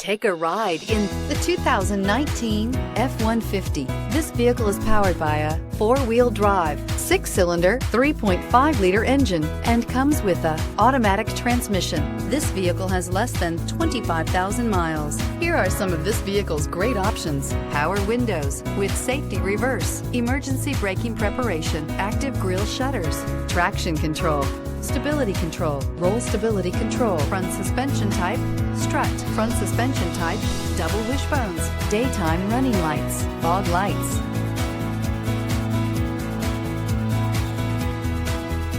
Take a ride in the 2019 F-150. This vehicle is powered by a four-wheel drive, six-cylinder, 3.5-liter engine and comes with a automatic transmission. This vehicle has less than 25,000 miles. Here are some of this vehicle's great options: power windows with safety reverse, emergency braking preparation, active grille shutters, traction control, stability control, roll stability control, front suspension type, strut, front suspension type, double wishbones, daytime running lights, fog lights.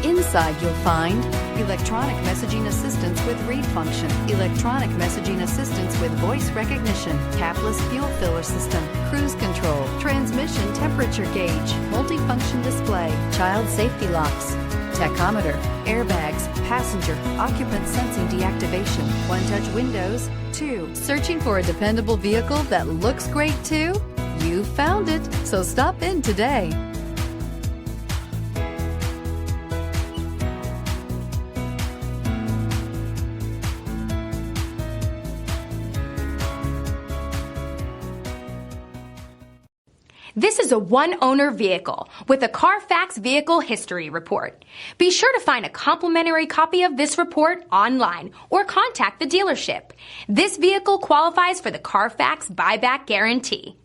Inside you'll find electronic messaging assistance with read function, electronic messaging assistance with voice recognition, capless fuel filler system, cruise control, transmission temperature gauge, multifunction display, child safety locks, tachometer, airbags, passenger, occupant sensing deactivation, one-touch windows, too. Searching for a dependable vehicle that looks great too? You found it, so stop in today. This is a one-owner vehicle with a CARFAX Vehicle History Report. Be sure to find a complimentary copy of this report online or contact the dealership. This vehicle qualifies for the CARFAX Buyback Guarantee.